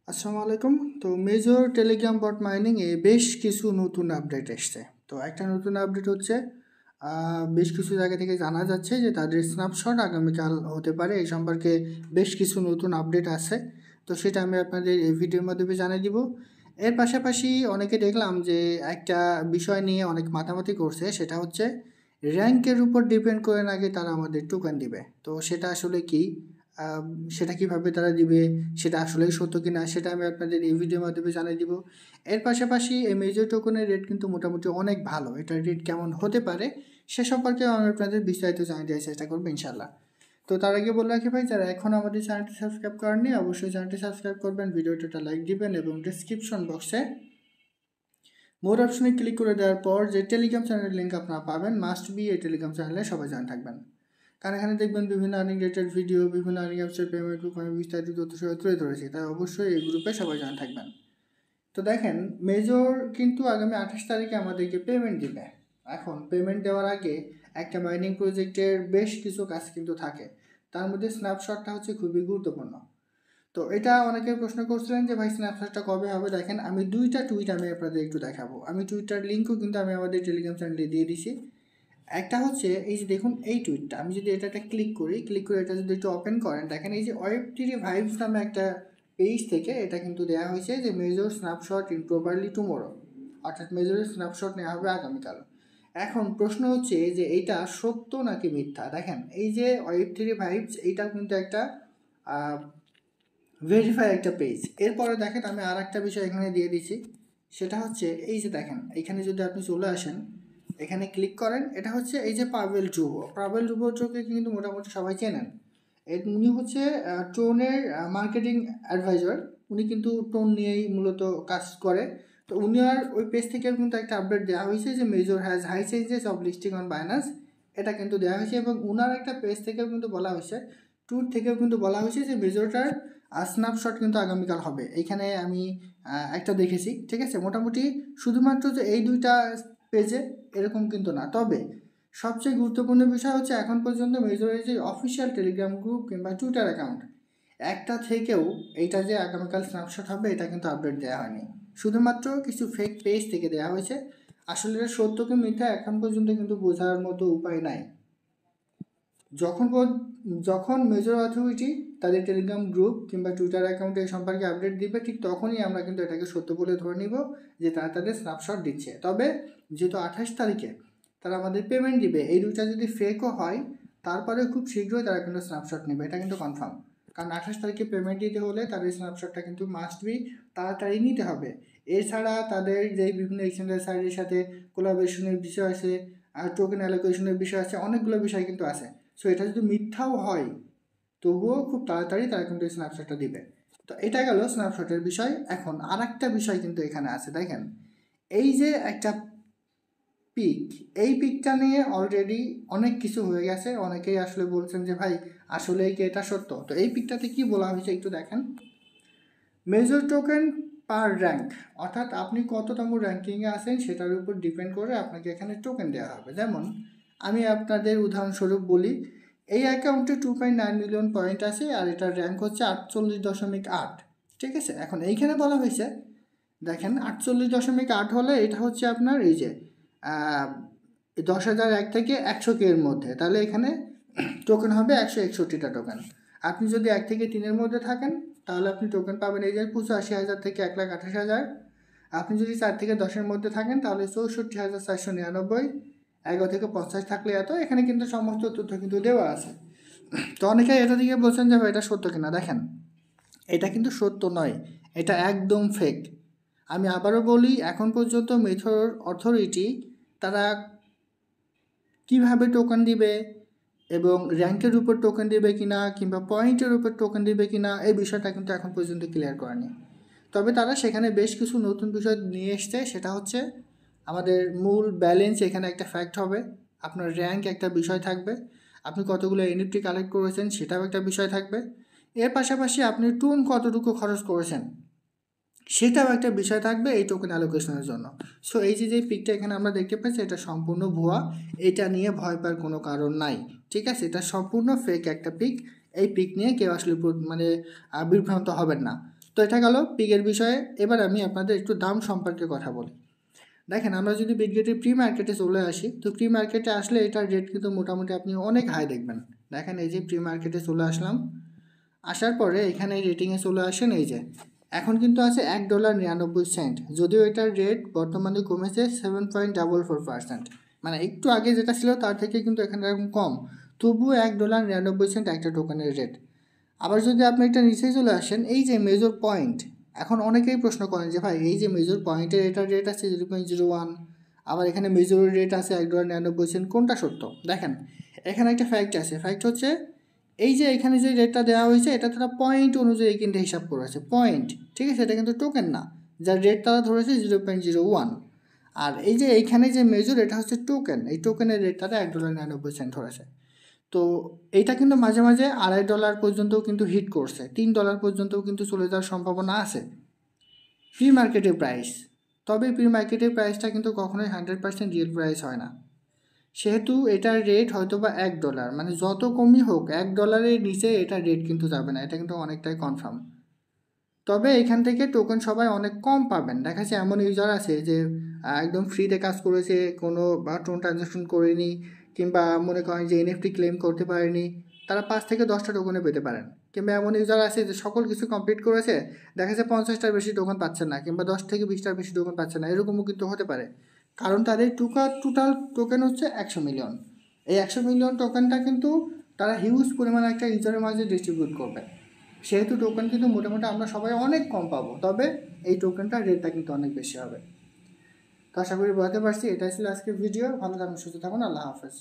আসসালামু আলাইকুম। তো মেজর টেলিগ্রাম বট মাইনিং এ বেশ কিছু নতুন আপডেট এসছে। তো একটা নতুন আপডেট হচ্ছে বেশ কিছু জায়গা থেকে জানা যাচ্ছে যে তাদের স্ন্যাপশট আগামীকাল হতে পারে। এই সম্পর্কে বেশ কিছু নতুন আপডেট আছে। তো সেটা আমি আপনাদের এই ভিডিওর মাধ্যমে জানিয়ে দিব। এর পাশাপাশি অনেকে দেখলাম যে একটা বিষয় নিয়ে অনেক মাতামাতি করছে, সেটা হচ্ছে র্যাঙ্কের উপর ডিপেন্ড করে নাকি তারা আমাদের টোকেন দিবে। তো সেটা আসলে কি, আম, সেটা কিভাবে তারা দিবে, সেটা আসলেই সত্য কিনা সেটা আমি আপনাদের এই ভিডিওর মাধ্যমে জানিয়ে দিব। এর পাশাপাশি এই মেজর টোকেনের রেট কিন্তু মোটামুটি অনেক ভালো। এটার রেট কেমন হতে পারে সে সম্পর্কে আমি আপনাদের বিস্তারিত জানিয়ে দেওয়ার চেষ্টা করবো ইনশাল্লাহ। তো তার আগে বলে রাখি ভাই, যারা এখন আমাদের চ্যানেলটি সাবস্ক্রাইব করেননি অবশ্যই চ্যানেলটি সাবস্ক্রাইব করবেন, ভিডিওটা একটা লাইক দিবেন এবং ডিসক্রিপশন বক্সে মোর অপশনে ক্লিক করে দেওয়ার পর যে টেলিগ্রাম চ্যানেলের লিঙ্ক আপনারা পাবেন, মাস্ট বি এই টেলিগ্রাম চ্যানেলে সবাই জয়েন থাকবেন। কারণ এখানে দেখবেন বিভিন্ন আর্নিং রিলেটেড ভিডিও, বিভিন্ন আর্নিং অ্যাপসের পেমেন্ট গ্রুপ আমি বিস্তারিত তথ্য সহ তুলে ধরেছি, তাই অবশ্যই এই গ্রুপে সবাই জয়েন থাকবেন। তো দেখেন, মেজর কিন্তু আগামী 28 তারিখে আমাদেরকে পেমেন্ট দিবে। এখন পেমেন্ট দেওয়ার আগে একটা মাইনিং প্রজেক্টের বেশ কিছু কাজ কিন্তু থাকে, তার মধ্যে স্ন্যাপশটটা হচ্ছে খুবই গুরুত্বপূর্ণ। তো এটা অনেকে প্রশ্ন করছিলেন যে ভাই স্ন্যাপশটটা কবে হবে। দেখেন, আমি দুইটা টুইট আমি আপনাদের একটু দেখাবো। আমি টুইটার লিঙ্কও কিন্তু আমি আমাদের টেলিগ্রাম চ্যানেলে দিয়ে দিছি। একটা হচ্ছে এই যে দেখুন এই টুইটটা, আমি যদি এটা ক্লিক করি, ক্লিক করে এটা যদি একটু ওপেন করেন, দেখেন এই যে ওয়েব3 ভাইবস নামে একটা পেজ থেকে এটা কিন্তু দেওয়া হয়েছে যে major snapshot in properly tomorrow, অর্থাৎ মেজরের স্ন্যাপশট নেওয়া হবে আগামীকাল। এখন প্রশ্ন হচ্ছে যে এইটা সত্য নাকি মিথ্যা। দেখেন এই যে ওয়েব3 ভাইবস, এইটাও কিন্তু একটা ভেরিফাই একটা পেজ। এরপরে দেখেন আমি আর একটা বিষয় এখানে দিয়ে দিচ্ছি, সেটা হচ্ছে এই যে দেখেন এখানে যদি আপনি চলে আসেন, এখানে ক্লিক করেন, এটা হচ্ছে এই যে পাভেল জুবোকে কিন্তু মোটামুটি সবাই চেনেন। উনি হচ্ছে টোনের মার্কেটিং অ্যাডভাইজার। উনি কিন্তু টোন নিয়েই মূলত কাজ করে। তো উনি আর ওই পেজ থেকে কিন্তু একটা আপডেট দেওয়া হয়েছে যে major has high changes of listing on Binance, এটা কিন্তু দেওয়া হয়েছে। এবং উনার একটা পেজ থেকেও কিন্তু বলা হয়েছে, টুর থেকেও কিন্তু বলা হয়েছে যে মেজরটার স্ন্যাপশট কিন্তু আগামীকাল হবে। এইখানে আমি একটা দেখেছি, ঠিক আছে। মোটামুটি শুধুমাত্র যে এই দুইটা পেজে এরকম কিন্তু না। তবে সবচেয়ে গুরুত্বপূর্ণ বিষয় হচ্ছে এখন পর্যন্ত মেজরের যে অফিসিয়াল টেলিগ্রাম গ্রুপ কিংবা টুইটার অ্যাকাউন্ট, একটা থেকেও এইটা যে আগামীকাল স্ন্যাপশট হবে এটা কিন্তু আপডেট দেওয়া হয়নি। শুধুমাত্র কিছু ফেক পেজ থেকে দেওয়া হয়েছে। আসলে এটা সত্য কি মিথ্যা এখন পর্যন্ত কিন্তু বোঝার মতো উপায় নাই। যখন যখন মেজর অথরিটি তাদের টেলিগ্রাম গ্রুপ কিংবা টুইটার অ্যাকাউন্টে এই সম্পর্কে আপডেট দিবে, ঠিক তখনই আমরা কিন্তু এটাকে সত্য বলে ধরে নিব যে তারা তাদের স্ন্যাপশট দিচ্ছে। তবে যেহেতু 28 তারিখে তারা আমাদের পেমেন্ট দিবে, এই দুইটা যদি ফেকও হয় তারপরে খুব শীঘ্রই তারা কিন্তু স্ন্যাপশট নেবে, এটা কিন্তু কনফার্ম। কারণ 28 তারিখে পেমেন্ট দিতে হলে তাদের স্ন্যাপশটটা কিন্তু মাস্ট বি তাড়াতাড়ি নিতে হবে। এছাড়া তাদের যে বিভিন্ন এক্সচেঞ্জের সাইডের সাথে কোলাবোরেশনের বিষয় আছে, আর টোকেন অ্যালোকেশনের বিষয় আছে, অনেকগুলো বিষয় কিন্তু আছে। সো এটা যদি মিথ্যাও হয় তবুও খুব তাড়াতাড়ি তারা কিন্তু এই স্ন্যাপশটটা দিবে। তো এটা গেল স্ন্যাপশটের বিষয়। এখন আর একটা বিষয় কিন্তু এখানে আছে, দেখেন এই যে একটা পিক, এই পিকটা নিয়ে অলরেডি অনেক কিছু হয়ে গেছে। অনেকেই আসলে বলছেন যে ভাই আসলেই কি এটা সত্য। তো এই পিকটাতে কি বলা হয়েছে একটু দেখেন, মেজর টোকেন পার র্যাঙ্ক, অর্থাৎ আপনি কততম র্যাঙ্কিংয়ে আছেন সেটার উপর ডিপেন্ড করে আপনাকে এখানে টোকেন দেওয়া হবে। যেমন আমি আপনাদের উদাহরণস্বরূপ বলি, এই অ্যাকাউন্টে 2.9 মিলিয়ন পয়েন্ট আছে আর এটার র্যাঙ্ক হচ্ছে 48.8, ঠিক আছে। এখন এইখানে বলা হয়েছে, দেখেন 48.8 হলে এটা হচ্ছে আপনার এই যে 10,001 থেকে 100K এর মধ্যে, তাহলে এখানে টোকেন হবে 161টা টোকেন। আপনি যদি 1 থেকে 3-এর মধ্যে থাকেন তাহলে আপনি টোকেন পাবেন এই যে 85,000 থেকে 1,28,000। আপনি যদি 4 থেকে 10-এর মধ্যে থাকেন তাহলে 64,499। 11 থেকে 50 থাকলে এত। এখানে কিন্তু সমস্ত তথ্য কিন্তু দেওয়া আছে। তো অনেকে এটা দিকে বলছেন যে এটা সত্য কিনা। দেখেন এটা কিন্তু সত্য নয়, এটা একদম ফেক। আমি আবারও বলি, এখন পর্যন্ত মেথর অথরিটি তারা কিভাবে টোকেন দিবে এবং র্যাঙ্কের উপর টোকেন দিবে কিনা কিংবা পয়েন্টের উপর টোকেন দিবে কিনা এই বিষয়টা কিন্তু এখন পর্যন্ত ক্লিয়ার করেনি। তবে তারা সেখানে বেশ কিছু নতুন বিষয় নিয়ে এসছে, সেটা হচ্ছে আমাদের মূল ব্যালেন্স এখানে একটা ফ্যাক্ট হবে, আপনার র্যাঙ্ক একটা বিষয় থাকবে, আপনি কতগুলো এনএফটি কালেক্ট করেছেন সেটাও একটা বিষয় থাকবে, এর পাশাপাশি আপনি টোন কতটুকু খরচ করেছেন সেটাও একটা বিষয় থাকবে এই টোকেন অ্যালোকেশনের জন্য। সো এই যে পিকটা এখানে আমরা দেখতে পাচ্ছি এটা সম্পূর্ণ ভুয়া, এটা নিয়ে ভয় পাওয়ার কোনো কারণ নাই, ঠিক আছে। এটা সম্পূর্ণ ফেক একটা পিক। এই পিক নিয়ে কেউ আসলে মানে বিভ্রান্ত হবেন না। তো এটা গেল পিগের বিষয়ে। এবার আমি আপনাদের একটু দাম সম্পর্কে কথা বলি। দেখেন আমরা যদি বিটগেটের প্রি মার্কেটে চলে আসি, তো প্রি মার্কেটে আসলে এটার রেট কিন্তু মোটামুটি আপনি অনেক হাই দেখবেন। দেখেন এই যে প্রি মার্কেটে চলে আসলাম, আসার পরে এখানে রেটিংয়ে চলে আসেন, এই যে এখন কিন্তু আছে $1.99, যদিও এটার রেট বর্তমানে কমেছে 7.44%, মানে একটু আগে যেটা ছিল তার থেকে কিন্তু এখানে এরকম কম, তবুও $1.99 একটা টোকেনের রেট। আবার যদি আপনি এটা নিচে চলে আসেন, এই যে মেজর পয়েন্ট, এখন অনেকেই প্রশ্ন করেন যে ভাই এই যে মেজর পয়েন্টের এটার রেট আছে 0.01, আবার এখানে মেজর রেট আছে $1.99, কোনটা সত্য? দেখেন এখানে একটা ফ্যাক্ট আছে, ফ্যাক্ট হচ্ছে এই যে এখানে যে রেটটা দেওয়া হয়েছে এটা তারা পয়েন্ট অনুযায়ী কিন্তু হিসাব করেছে, পয়েন্ট, ঠিক আছে, এটা কিন্তু টোকেন না, যার রেট তারা ধরেছে 0.01। আর এই যে এইখানে যে মেজর এটা হচ্ছে টোকেন, এই টোকেনের রেট তারা $1.99 ধরেছে। তো এইটা কিন্তু মাঝে মাঝে $2.5 পর্যন্তও কিন্তু হিট করছে, $3 পর্যন্তও কিন্তু চলে যাওয়ার সম্ভাবনা আছে প্রি মার্কেটের প্রাইস। তবে প্রি মার্কেটের প্রাইসটা কিন্তু কখনোই 100% রিয়েল প্রাইস হয় না, সেহেতু এটার রেট হয়তো বা $1, মানে যত কমই হোক $1 নিচে এটার রেট কিন্তু যাবে না, এটা কিন্তু অনেকটাই কনফার্ম। তবে এখান থেকে টোকেন সবাই অনেক কম পাবেন। দেখা যাচ্ছে এমন ইউজার আছে যে একদম ফ্রিতে কাজ করেছে, কোনো টোন ট্রানজাকশন করেনি, কিংবা মনে করেন যে এনএফটি ক্লেম করতে পারেনি, তারা 5 থেকে 10টা টোকেনে পেতে পারেন। কিংবা এমন ইউজার আছে যে সকল কিছু কমপ্লিট করেছে, দেখা যাচ্ছে 50টার বেশি টোকেন পাচ্ছে না, কিংবা 10 থেকে 20টার বেশি টোকেন পাচ্ছে না, এরকমও কিন্তু হতে পারে। কারণ তাদের টোটাল টোকেন হচ্ছে 100 মিলিয়ন। এই 100 মিলিয়ন টোকেনটা কিন্তু তারা হিউজ পরিমাণে একটা ইউজারের মাঝে ডিস্ট্রিবিউট করবে, সেহেতু টোকেন কিন্তু মোটামুটি আমরা সবাই অনেক কম পাবো, তবে এই টোকেনটার রেটটা কিন্তু অনেক বেশি হবে। তো আশা করি বলতে পারছি। এটাই ছিল আজকের ভিডিও। ভালো থাকুন, সুস্থ থাকুন, আল্লাহ হাফেজ।